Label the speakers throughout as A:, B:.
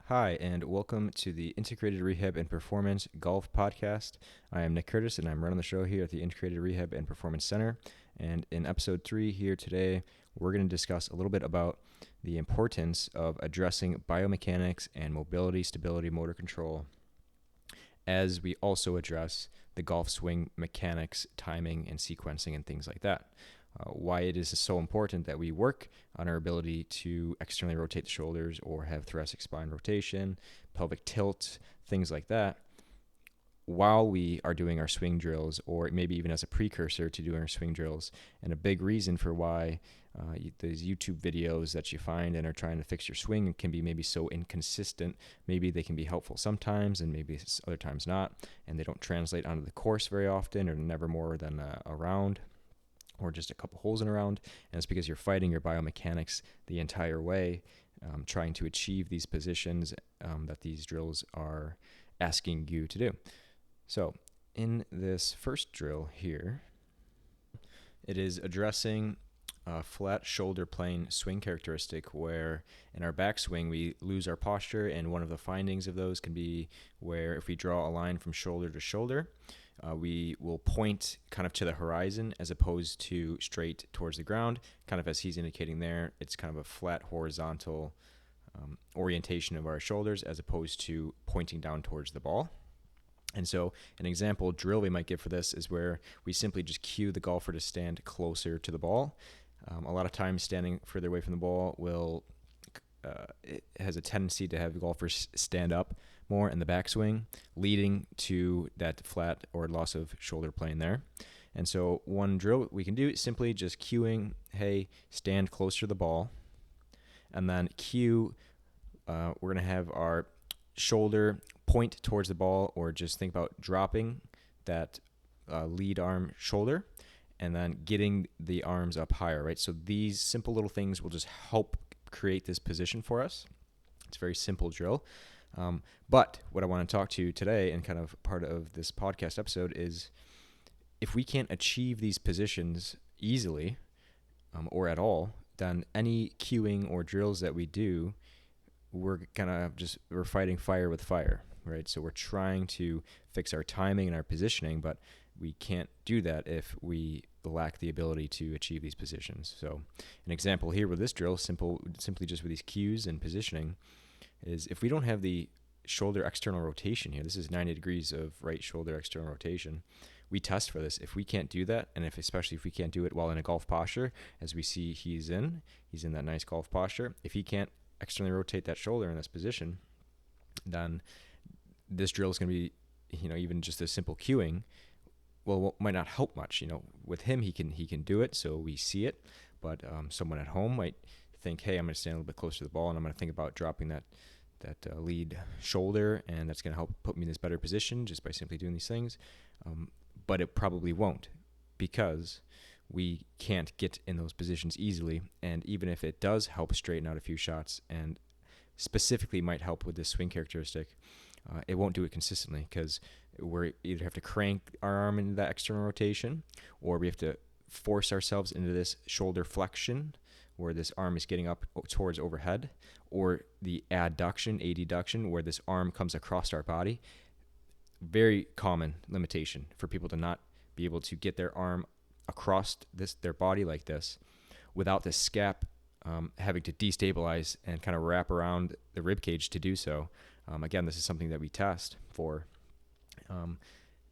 A: Hi, and welcome to the Integrated Rehab and Performance Golf Podcast. I am Nick Curtis, and I'm running the show here at the Integrated Rehab and Performance Center. And in episode 3 here today, we're going to discuss a little bit about the importance of addressing biomechanics and mobility, stability, motor control, as we also address the golf swing mechanics, timing, and sequencing, and things like that. Why it is so important that we work on our ability to externally rotate the shoulders or have thoracic spine rotation, pelvic tilt, things like that, while we are doing our swing drills, or maybe even as a precursor to doing our swing drills. And a big reason for why these YouTube videos that you find and are trying to fix your swing can be maybe so inconsistent. Maybe they can be helpful sometimes and maybe other times not, and they don't translate onto the course very often, or never more than a round or just a couple holes in a round. And it's because you're fighting your biomechanics the entire way, trying to achieve these positions that these drills are asking you to do. So in this first drill here, it is addressing a flat shoulder plane swing characteristic where in our backswing we lose our posture, and one of the findings of those can be where if we draw a line from shoulder to shoulder, we will point kind of to the horizon as opposed to straight towards the ground, kind of as he's indicating there. It's kind of a flat horizontal orientation of our shoulders as opposed to pointing down towards the ball. And so an example drill we might give for this is where we simply just cue the golfer to stand closer to the ball. A lot of times standing further away from the ball it has a tendency to have golfers stand up more in the backswing, leading to that flat or loss of shoulder plane there. And so one drill we can do is simply just cueing, hey, stand closer to the ball, and then cue, we're going to have our shoulder point towards the ball, or just think about dropping that lead arm shoulder and then getting the arms up higher, right? So these simple little things will just help create this position for us. It's a very simple drill. But what I want to talk to you today, and kind of part of this podcast episode, is if we can't achieve these positions easily or at all, then any cueing or drills that we do, we're fighting fire with fire, right? So we're trying to fix our timing and our positioning, but we can't do that if we lack the ability to achieve these positions. So an example here with this drill, simply just with these cues and positioning, is if we don't have the shoulder external rotation here, this is 90 degrees of right shoulder external rotation, we test for this. If we can't do that, and especially if we can't do it while in a golf posture, as we see he's in that nice golf posture, if he can't externally rotate that shoulder in this position, then this drill is going to be, even just a simple cueing, might not help much. With him, he can do it, so we see it. But someone at home might think, hey, I'm going to stand a little bit closer to the ball, and I'm going to think about dropping that lead shoulder, and that's going to help put me in this better position just by simply doing these things. But it probably won't, because we can't get in those positions easily. And even if it does help straighten out a few shots, and specifically might help with this swing characteristic, it won't do it consistently, because we either have to crank our arm into that external rotation, or we have to force ourselves into this shoulder flexion where this arm is getting up towards overhead, or the adduction, where this arm comes across our body. Very common limitation for people to not be able to get their arm across their body like this without the scap having to destabilize and kind of wrap around the rib cage to do so. Again, this is something that we test for.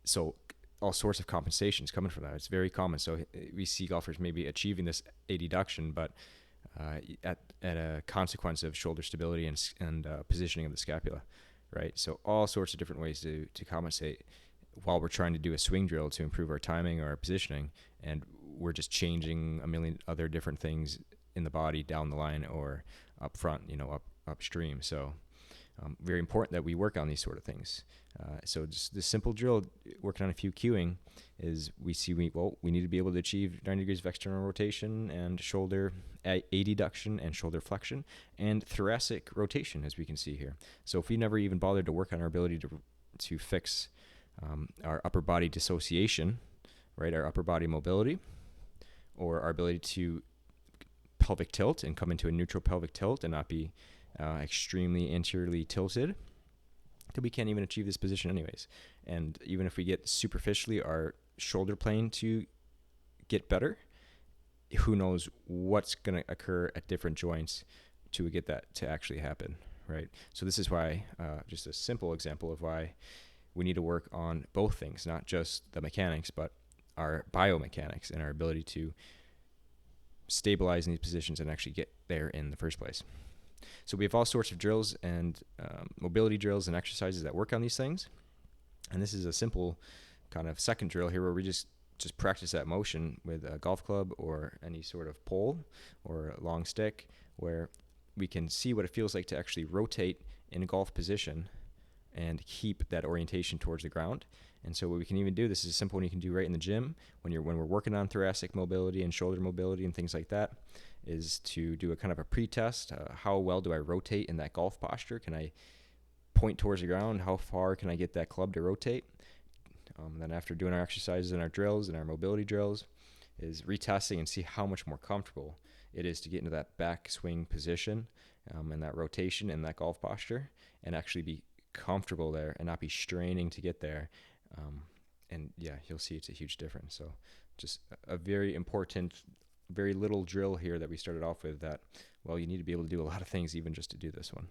A: So all sorts of compensations coming from that. It's very common. So we see golfers maybe achieving this adduction, but at a consequence of shoulder stability and positioning of the scapula, right? So all sorts of different ways to compensate while we're trying to do a swing drill to improve our timing or our positioning, and we're just changing a million other different things in the body down the line or up front, upstream. So very important that we work on these sort of things. So just this simple drill, working on a few cueing, is we need to be able to achieve 90 degrees of external rotation and shoulder adduction and shoulder flexion and thoracic rotation, as we can see here. So if we never even bothered to work on our ability to fix our upper body dissociation, right, our upper body mobility, or our ability to pelvic tilt and come into a neutral pelvic tilt and not be extremely anteriorly tilted, that we can't even achieve this position anyways. And even if we get superficially our shoulder plane to get better, who knows what's going to occur at different joints to get that to actually happen, right? So this is why, just a simple example of why we need to work on both things, not just the mechanics, but our biomechanics and our ability to stabilize in these positions and actually get there in the first place. So we have all sorts of drills and mobility drills and exercises that work on these things. And this is a simple kind of second drill here where we just practice that motion with a golf club or any sort of pole or a long stick, where we can see what it feels like to actually rotate in a golf position and keep that orientation towards the ground. And so what we can even do, this is a simple one you can do right in the gym when we're working on thoracic mobility and shoulder mobility and things like that, is to do a kind of a pre-test. How well do I rotate in that golf posture? Can I point towards the ground? How far can I get that club to rotate? Then after doing our exercises and our drills and our mobility drills, is retesting and see how much more comfortable it is to get into that backswing position and that rotation and that golf posture, and actually be comfortable there and not be straining to get there. And yeah, you'll see it's a huge difference. So just a very important, very little drill here that we started off with that, well, you need to be able to do a lot of things even just to do this one.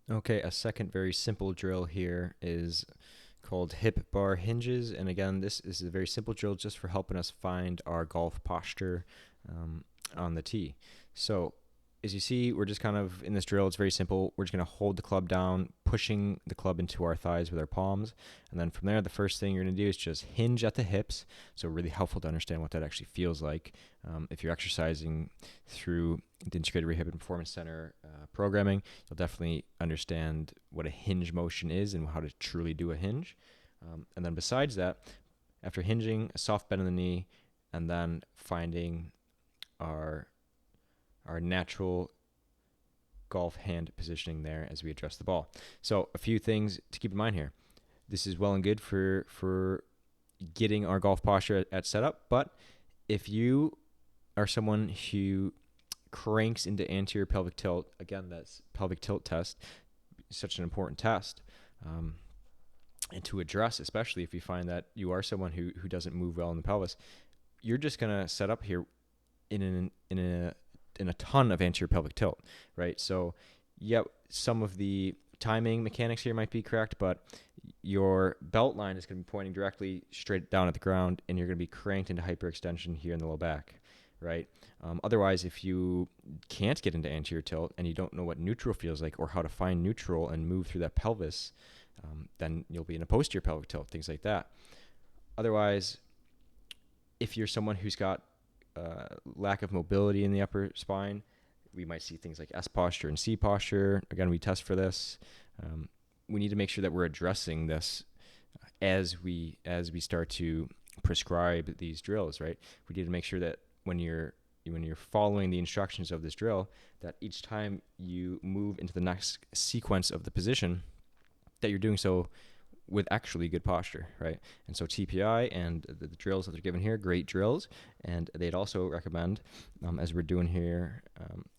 A: Okay, a second very simple drill here is called hip bar hinges. And again, this is a very simple drill just for helping us find our golf posture on the tee. So as you see, we're just kind of in this drill, it's very simple. We're just going to hold the club down, pushing the club into our thighs with our palms. And then from there, the first thing you're going to do is just hinge at the hips. So really helpful to understand what that actually feels like. If you're exercising through the Integrated Rehab and Performance Center programming, you'll definitely understand what a hinge motion is and how to truly do a hinge. And then besides that, after hinging, a soft bend in the knee, and then finding our natural golf hand positioning there as we address the ball. So a few things to keep in mind here. This is well and good for getting our golf posture at setup, but if you are someone who cranks into anterior pelvic tilt, again, that's pelvic tilt test is such an important test. And to address, especially if you find that you are someone who doesn't move well in the pelvis, you're just going to set up here in a ton of anterior pelvic tilt, right? So, yeah, some of the timing mechanics here might be correct, but your belt line is going to be pointing directly straight down at the ground, and you're going to be cranked into hyperextension here in the low back, right? Otherwise, if you can't get into anterior tilt and you don't know what neutral feels like or how to find neutral and move through that pelvis, then you'll be in a posterior pelvic tilt, things like that. Otherwise, if you're someone who's got lack of mobility in the upper spine, we might see things like S posture and C posture. Again, we test for this. We need to make sure that we're addressing this as we start to prescribe these drills, right? We need to make sure that when you're following the instructions of this drill, that each time you move into the next sequence of the position, that you're doing so with actually good posture, right? And so TPI and the drills that they're given here, great drills, and they'd also recommend, as we're doing here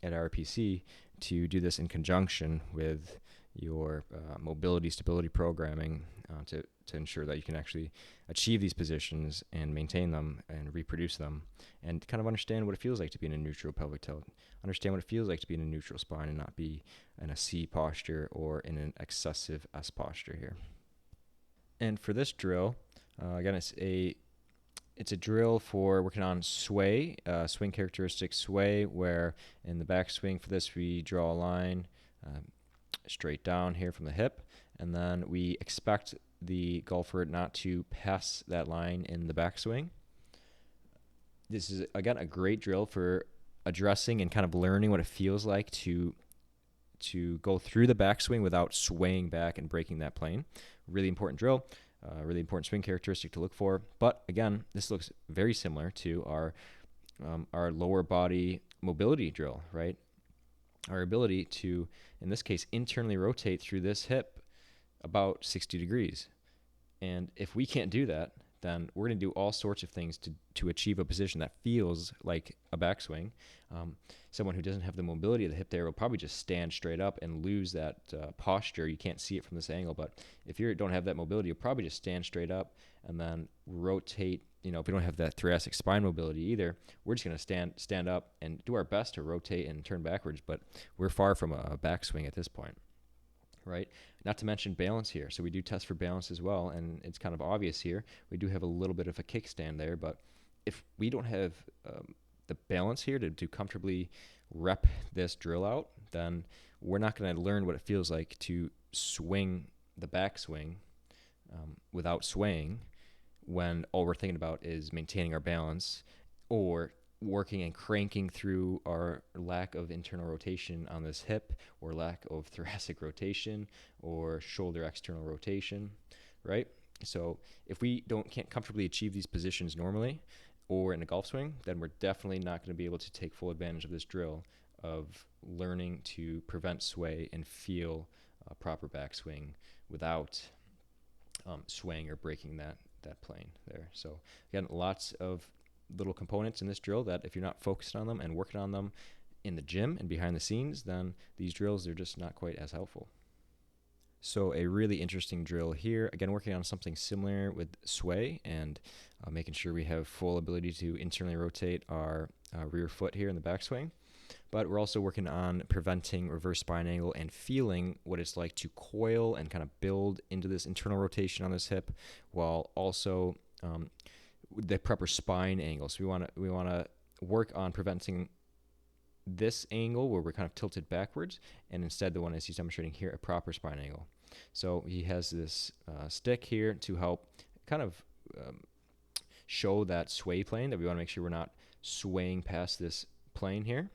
A: at RPC, to do this in conjunction with your mobility stability programming to ensure that you can actually achieve these positions and maintain them and reproduce them, and kind of understand what it feels like to be in a neutral pelvic tilt, understand what it feels like to be in a neutral spine and not be in a C posture or in an excessive S posture here. And for this drill, again, it's a drill for working on sway, swing characteristic sway, where in the backswing for this we draw a line straight down here from the hip, and then we expect the golfer not to pass that line in the backswing. This is, again, a great drill for addressing and kind of learning what it feels like to go through the backswing without swaying back and breaking that plane. Really important drill, really important swing characteristic to look for. But again, this looks very similar to our lower body mobility drill, right? Our ability to, in this case, internally rotate through this hip about 60 degrees. And if we can't do that, then we're going to do all sorts of things to achieve a position that feels like a backswing. Someone who doesn't have the mobility of the hip there will probably just stand straight up and lose that posture. You can't see it from this angle, but if you don't have that mobility, you'll probably just stand straight up and then rotate. If we don't have that thoracic spine mobility either, we're just going to stand up and do our best to rotate and turn backwards, but we're far from a backswing at this point, right? Not to mention balance here. So we do test for balance as well, and it's kind of obvious here. We do have a little bit of a kickstand there, but if we don't have the balance here to comfortably rep this drill out, then we're not going to learn what it feels like to swing the backswing without swaying, when all we're thinking about is maintaining our balance or working and cranking through our lack of internal rotation on this hip, or lack of thoracic rotation, or shoulder external rotation, right? So if we can't comfortably achieve these positions normally or in a golf swing, then we're definitely not going to be able to take full advantage of this drill of learning to prevent sway and feel a proper backswing without swaying or breaking that plane there. So again, lots of little components in this drill that if you're not focused on them and working on them in the gym and behind the scenes, then these drills are just not quite as helpful. So a really interesting drill here, again working on something similar with sway and making sure we have full ability to internally rotate our rear foot here in the backswing. But we're also working on preventing reverse spine angle and feeling what it's like to coil and kind of build into this internal rotation on this hip, while also the proper spine angle. So we want to work on preventing this angle where we're kind of tilted backwards, and instead the one as he's demonstrating here, a proper spine angle. So he has this stick here to help kind of show that sway plane, that we want to make sure we're not swaying past this plane here.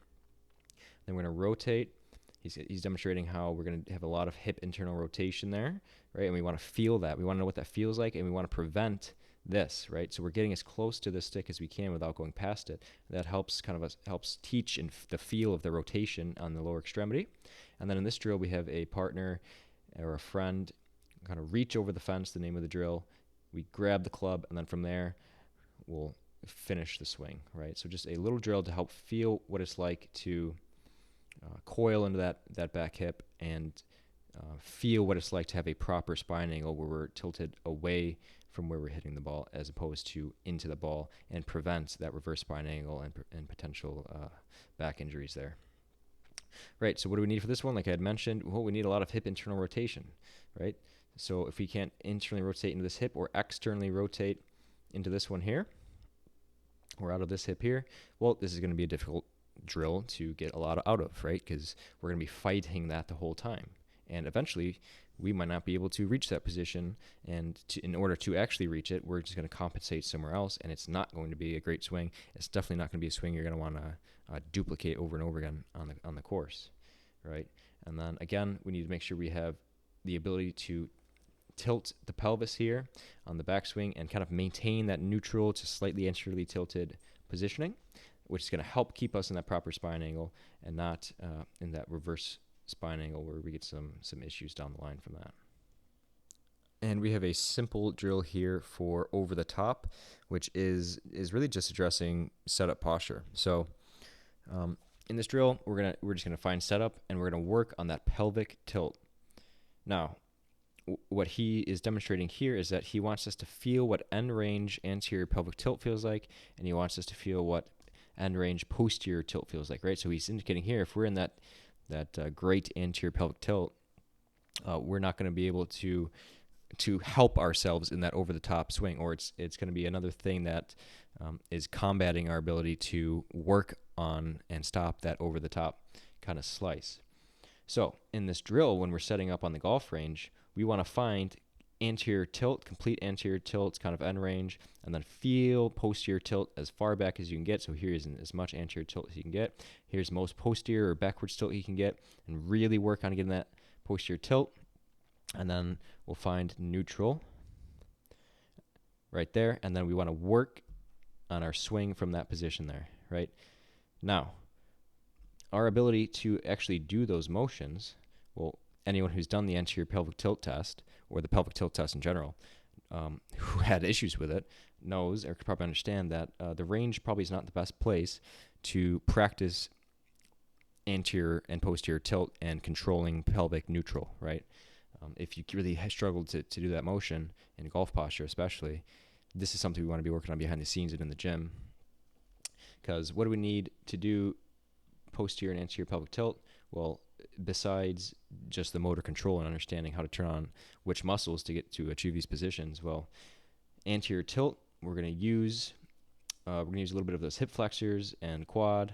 A: Then we're going to rotate. He's demonstrating how we're going to have a lot of hip internal rotation there, right? And we want to feel that. We want to know what that feels like, and we want to prevent this, right? So we're getting as close to the stick as we can without going past it. That helps helps teach in the feel of the rotation on the lower extremity. And then in this drill, we have a partner or a friend kind of reach over the fence, the name of the drill. We grab the club, and then from there, we'll finish the swing, right? So just a little drill to help feel what it's like to coil into that back hip and feel what it's like to have a proper spine angle where we're tilted away from where we're hitting the ball as opposed to into the ball, and prevent that reverse spine angle and potential back injuries there. Right, so what do we need for this one? Like I had mentioned, well, we need a lot of hip internal rotation, right? So if we can't internally rotate into this hip or externally rotate into this one here, or out of this hip here, well, this is going to be a difficult drill to get a lot out of, right? Because we're going to be fighting that the whole time. And eventually, we might not be able to reach that position. And in order to actually reach it, we're just going to compensate somewhere else. And it's not going to be a great swing. It's definitely not going to be a swing you're going to want to duplicate over and over again on the course, right? And then, again, we need to make sure we have the ability to tilt the pelvis here on the backswing and kind of maintain that neutral to slightly anteriorly tilted positioning, which is going to help keep us in that proper spine angle and not in that reverse spine angle where we get some issues down the line from that. And we have a simple drill here for over the top, which is really just addressing setup posture. So in this drill, we're just gonna find setup, and we're gonna work on that pelvic tilt. Now, what he is demonstrating here is that he wants us to feel what end range anterior pelvic tilt feels like, and he wants us to feel what end range posterior tilt feels like, right? So he's indicating here, if we're in that great anterior pelvic tilt, we're not going to be able to help ourselves in that over the top swing, or it's going to be another thing that is combating our ability to work on and stop that over the top kind of slice. So in this drill, when we're setting up on the golf range, we want to find anterior tilt, complete anterior tilt, kind of end range, and then feel posterior tilt as far back as you can get. So here's as much anterior tilt as you can get. Here's most posterior or backwards tilt you can get, and really work on getting that posterior tilt. And then we'll find neutral right there, and then we want to work on our swing from that position there, right? Now, our ability to actually do those motions, well, anyone who's done the anterior pelvic tilt test, or the pelvic tilt test in general, who had issues with it knows or could probably understand that the range probably is not the best place to practice anterior and posterior tilt and controlling pelvic neutral, right? If you really struggle to do that motion in golf posture especially, this is something we want to be working on behind the scenes and in the gym. Because what do we need to do posterior and anterior pelvic tilt? Well, besides just the motor control and understanding how to turn on which muscles to get to achieve these positions, well, anterior tilt, we're going to use a little bit of those hip flexors and quad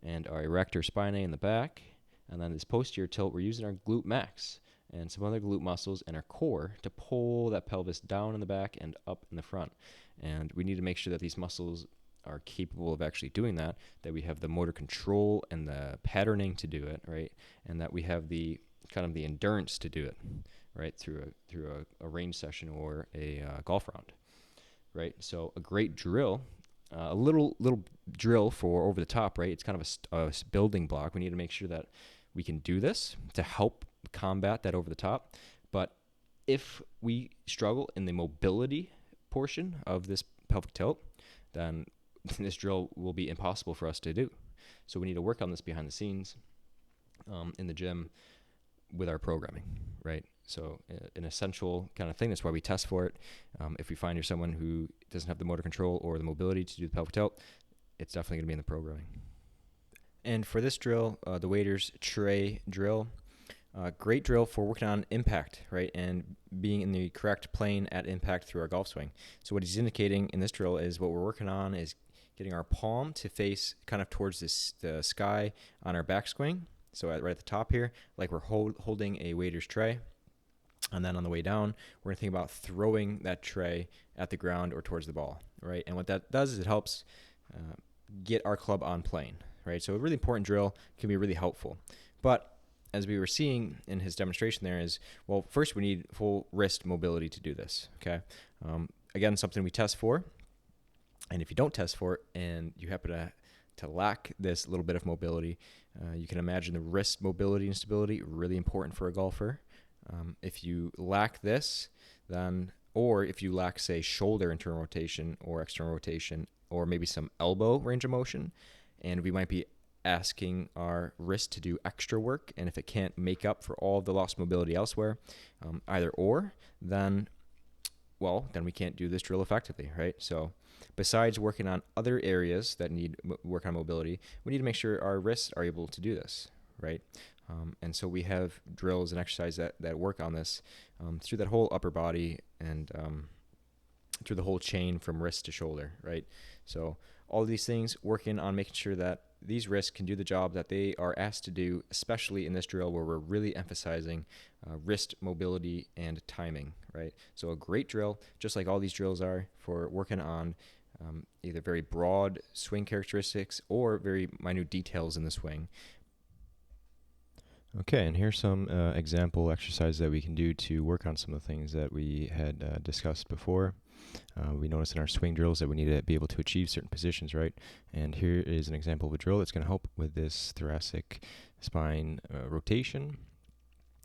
A: and our erector spinae in the back. And then this posterior tilt, we're using our glute max and some other glute muscles and our core to pull that pelvis down in the back and up in the front. And we need to make sure that these muscles are capable of actually doing that we have the motor control and the patterning to do it, right? And that we have the kind of the endurance to do it, right? Through a range session or a golf round, right? So a great drill, a little drill for over the top, right? It's kind of a building block. We need to make sure that we can do this to help combat that over the top. But if we struggle in the mobility portion of this pelvic tilt, then this drill will be impossible for us to do. So we need to work on this behind the scenes in the gym with our programming, right? So an essential kind of thing. That's why we test for it. If we find you're someone who doesn't have the motor control or the mobility to do the pelvic tilt, it's definitely going to be in the programming. And for this drill, the Waders tray drill, great drill for working on impact, right? And being in the correct plane at impact through our golf swing. So what he's indicating in this drill is what we're working on is getting our palm to face kind of towards the sky on our backswing. So right at the top here, like we're holding a waiter's tray. And then on the way down, we're going to think about throwing that tray at the ground or towards the ball, right? And what that does is it helps get our club on plane, right? So a really important drill can be really helpful. But as we were seeing in his demonstration there is, well, first we need full wrist mobility to do this, okay? Again, something we test for. And if you don't test for it and you happen to lack this little bit of mobility, you can imagine the wrist mobility and stability really important for a golfer. If you lack this, then, or if you lack, say, shoulder internal rotation or external rotation, or maybe some elbow range of motion, and we might be asking our wrist to do extra work, and if it can't make up for all of the lost mobility elsewhere, either or, then we can't do this drill effectively, right? So besides working on other areas that need work on mobility, we need to make sure our wrists are able to do this, right? And so we have drills and exercises that work on this through that whole upper body and through the whole chain from wrist to shoulder, right? So all of these things working on making sure that these wrists can do the job that they are asked to do, especially in this drill where we're really emphasizing wrist mobility and timing, right? So a great drill, just like all these drills are, for working on either very broad swing characteristics or very minute details in the swing. Okay, and here's some example exercises that we can do to work on some of the things that we had discussed before. We noticed in our swing drills that we need to be able to achieve certain positions, right? And here is an example of a drill that's going to help with this thoracic spine rotation.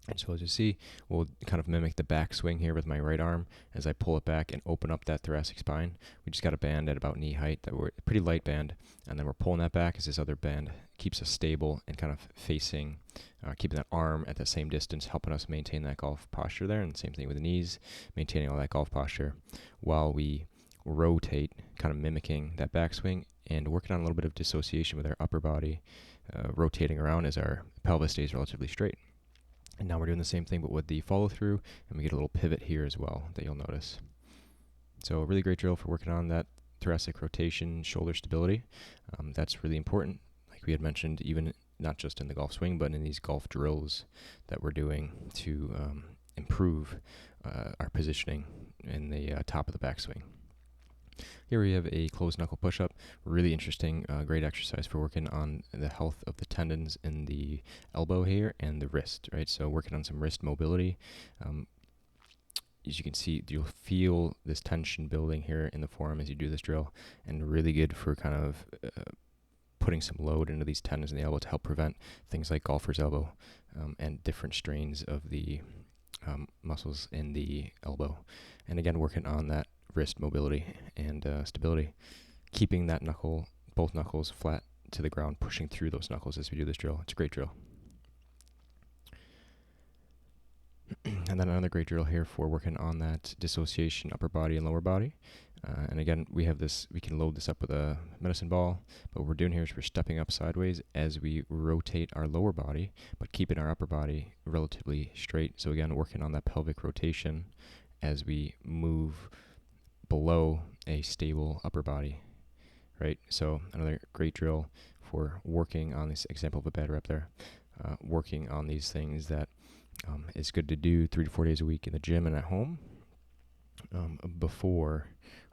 A: And so as you see, we'll kind of mimic the back swing here with my right arm as I pull it back and open up that thoracic spine. We just got a band at about knee height, that we're a pretty light band, and then we're pulling that back as this other band keeps us stable and kind of facing, keeping that arm at the same distance, helping us maintain that golf posture there. And same thing with the knees, maintaining all that golf posture while we rotate, kind of mimicking that backswing and working on a little bit of dissociation with our upper body, rotating around as our pelvis stays relatively straight. And now we're doing the same thing, but with the follow through, and we get a little pivot here as well that you'll notice. So a really great drill for working on that thoracic rotation, shoulder stability. That's really important, like we had mentioned, even not just in the golf swing, but in these golf drills that we're doing to improve our positioning in the top of the backswing. Here we have a closed knuckle push-up. Really interesting, great exercise for working on the health of the tendons in the elbow here and the wrist, right? So working on some wrist mobility. As you can see, you'll feel this tension building here in the forearm as you do this drill, and really good for kind of putting some load into these tendons in the elbow to help prevent things like golfer's elbow and different strains of the muscles in the elbow. And again, working on that wrist mobility and stability, keeping that both knuckles flat to the ground, pushing through those knuckles as we do this drill. It's a great drill. And then another great drill here for working on that dissociation upper body and lower body. And again, we can load this up with a medicine ball, but what we're doing here is we're stepping up sideways as we rotate our lower body, but keeping our upper body relatively straight. So again, working on that pelvic rotation as we move below a stable upper body, right? So another great drill for working on this example of a bad rep there, working on these things that is good to do 3 to 4 days a week in the gym and at home, before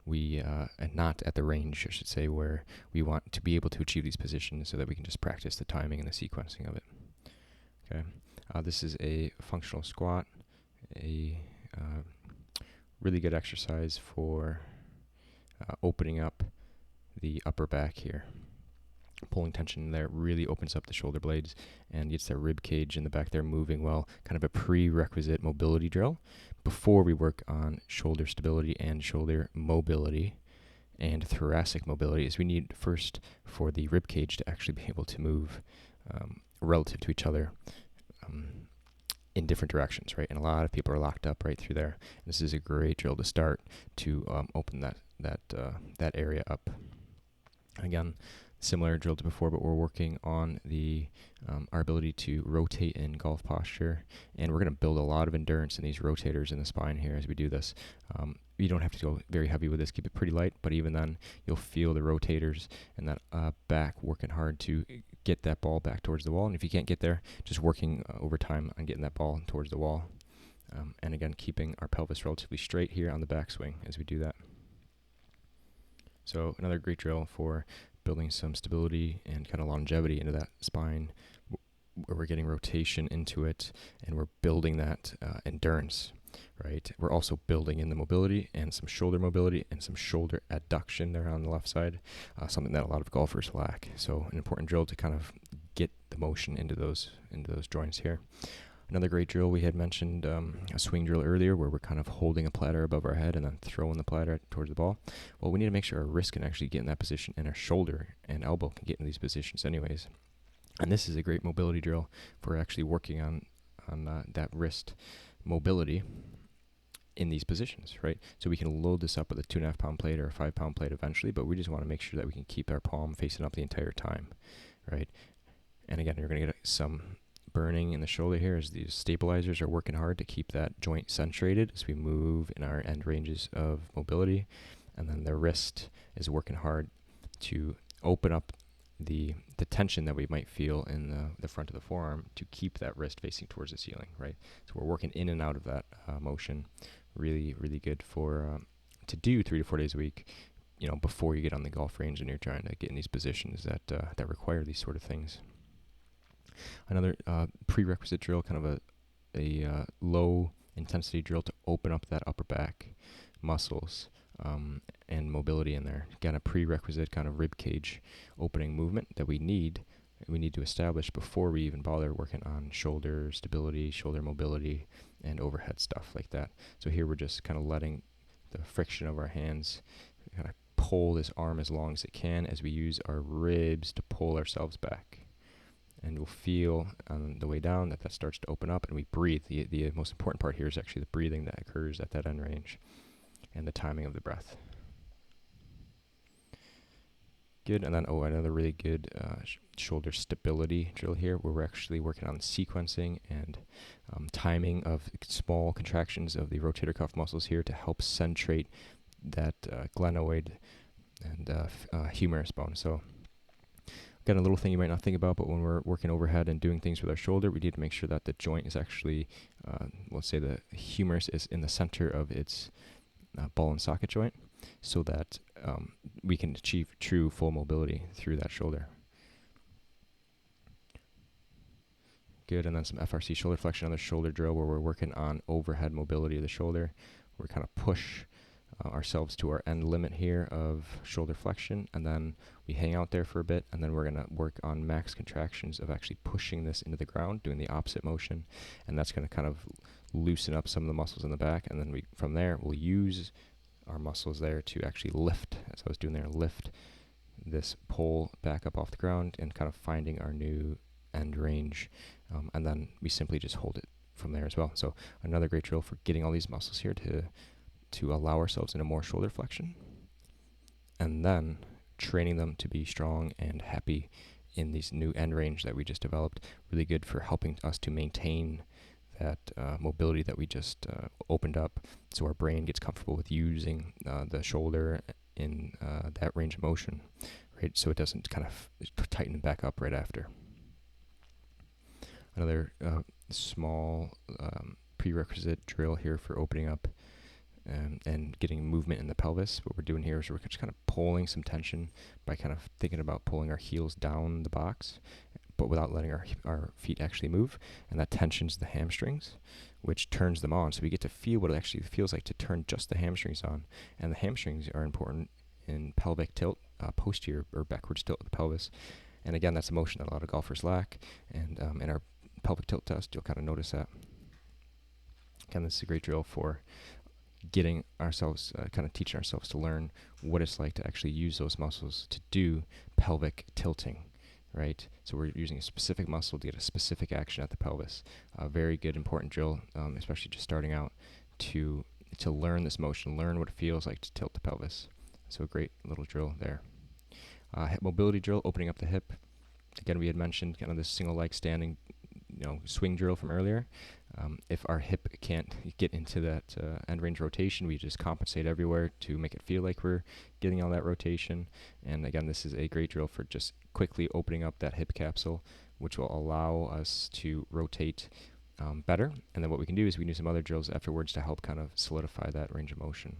A: we, and not at the range, I should say, where we want to be able to achieve these positions so that we can just practice the timing and the sequencing of it. Okay, this is a functional squat, a really good exercise for opening up the upper back here. Pulling tension there really opens up the shoulder blades and gets that rib cage in the back there moving well. Kind of a prerequisite mobility drill before we work on shoulder stability and shoulder mobility and thoracic mobility, is we need first for the rib cage to actually be able to move relative to each other in different directions, right? And a lot of people are locked up right through there. This is a great drill to start to open that area up. Again, similar drill to before, but we're working on our ability to rotate in golf posture, and we're going to build a lot of endurance in these rotators in the spine here as we do this. You don't have to go very heavy with this, keep it pretty light, but even then you'll feel the rotators and that back working hard to get that ball back towards the wall. And if you can't get there, just working over time on getting that ball towards the wall. And again, keeping our pelvis relatively straight here on the backswing as we do that. So another great drill for building some stability and kind of longevity into that spine, where we're getting rotation into it and we're building that endurance, right? We're also building in the mobility and some shoulder mobility and some shoulder adduction there on the left side, something that a lot of golfers lack. So an important drill to kind of get the motion into those joints here. Another great drill, we had mentioned a swing drill earlier, where we're kind of holding a platter above our head and then throwing the platter towards the ball. Well, we need to make sure our wrist can actually get in that position and our shoulder and elbow can get in these positions anyways. And this is a great mobility drill for actually working on that wrist mobility in these positions, right? So we can load this up with a 2.5 pound plate or a 5 pound plate eventually, but we just want to make sure that we can keep our palm facing up the entire time, right? And again, you're going to get some burning in the shoulder here as these stabilizers are working hard to keep that joint centrated as we move in our end ranges of mobility. And then the wrist is working hard to open up the tension that we might feel in the front of the forearm to keep that wrist facing towards the ceiling, right? So we're working in and out of that motion. Really, really good for to do 3 to 4 days a week, before you get on the golf range and you're trying to get in these positions that require these sort of things. Another prerequisite drill, kind of a low intensity drill to open up that upper back muscles and mobility in there. Again, a prerequisite kind of rib cage opening movement that we need to establish before we even bother working on shoulder stability, shoulder mobility, and overhead stuff like that. So here we're just kind of letting the friction of our hands kind of pull this arm as long as it can as we use our ribs to pull ourselves back. And we'll feel on the way down that starts to open up, and we breathe. The most important part here is actually the breathing that occurs at that end range and the timing of the breath. Good. And then, another really good shoulder stability drill here, where we're actually working on sequencing and timing of small contractions of the rotator cuff muscles here to help centrate that glenoid and humerus bone. So again, a little thing you might not think about, but when we're working overhead and doing things with our shoulder, we need to make sure that the joint is actually, let's say the humerus is in the center of its ball and socket joint, so that we can achieve true full mobility through that shoulder. Good, and then some FRC shoulder flexion, another shoulder drill where we're working on overhead mobility of the shoulder. We kind of push ourselves to our end limit here of shoulder flexion, and then we hang out there for a bit, and then we're going to work on max contractions of actually pushing this into the ground, doing the opposite motion, and that's going to kind of loosen up some of the muscles in the back, and then from there we'll use our muscles there to actually lift, as I was doing there, lift this pole back up off the ground and kind of finding our new end range, and then we simply just hold it from there as well. So another great drill for getting all these muscles here to allow ourselves into more shoulder flexion, and then training them to be strong and happy in these new end range that we just developed. Really good for helping us to maintain that mobility that we just opened up, so our brain gets comfortable with using the shoulder in that range of motion, right? So it doesn't kind of tighten back up right after. Another small prerequisite drill here for opening up and getting movement in the pelvis. What we're doing here is we're just kind of pulling some tension by kind of thinking about pulling our heels down the box, but without letting our feet actually move. And that tensions the hamstrings, which turns them on. So we get to feel what it actually feels like to turn just the hamstrings on. And the hamstrings are important in pelvic tilt, posterior or backwards tilt of the pelvis. And again, that's a motion that a lot of golfers lack. And in our pelvic tilt test, you'll kind of notice that. Again, this is a great drill for getting ourselves, kind of teaching ourselves to learn what it's like to actually use those muscles to do pelvic tilting, right? So we're using a specific muscle to get a specific action at the pelvis. A very good, important drill, especially just starting out, to learn this motion, learn what it feels like to tilt the pelvis. So a great little drill there. Hip mobility drill, opening up the hip. Again, we had mentioned kind of this single leg standing, swing drill from earlier. If our hip can't get into that end range rotation, we just compensate everywhere to make it feel like we're getting all that rotation. And again, this is a great drill for just quickly opening up that hip capsule, which will allow us to rotate better. And then what we can do is we can do some other drills afterwards to help kind of solidify that range of motion.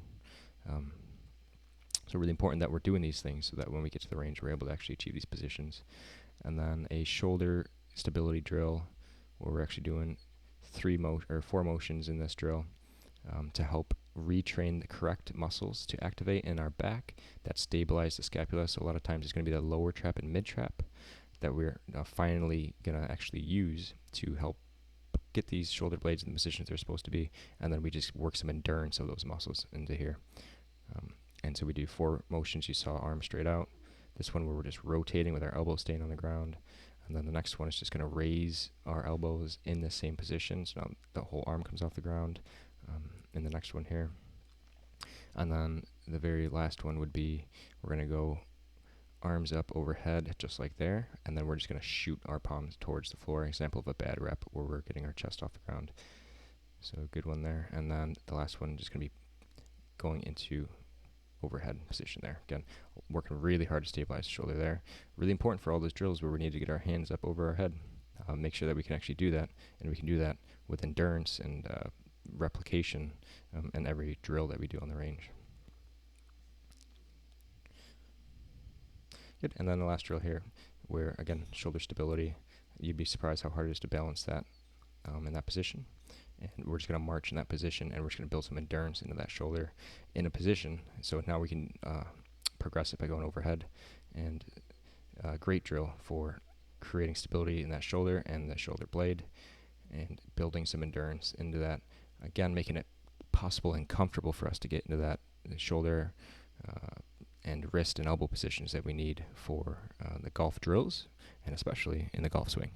A: So really important that we're doing these things so that when we get to the range, we're able to actually achieve these positions. And then a shoulder stability drill where we're actually doing 4 motions in this drill to help retrain the correct muscles to activate in our back that stabilize the scapula. So a lot of times it's going to be the lower trap and mid trap that we're finally going to actually use to help get these shoulder blades in the positions they're supposed to be, and then we just work some endurance of those muscles into here. And so we do 4 motions. You saw arm straight out. This one where we're just rotating with our elbows staying on the ground. And then the next one is just going to raise our elbows in the same position. So now the whole arm comes off the ground in the next one here. And then the very last one would be we're going to go arms up overhead just like there. And then we're just going to shoot our palms towards the floor. Example of a bad rep where we're getting our chest off the ground. So a good one there. And then the last one is just going to be going into overhead position there. Again, working really hard to stabilize the shoulder there. Really important for all those drills where we need to get our hands up over our head. Make sure that we can actually do that, and we can do that with endurance and replication in every drill that we do on the range. Good. And then the last drill here, where again, shoulder stability. You'd be surprised how hard it is to balance that in that position. And we're just going to march in that position, and we're just going to build some endurance into that shoulder in a position. So now we can progress it by going overhead. And great drill for creating stability in that shoulder and the shoulder blade and building some endurance into that. Again, making it possible and comfortable for us to get into that shoulder and wrist and elbow positions that we need for the golf drills, and especially in the golf swing.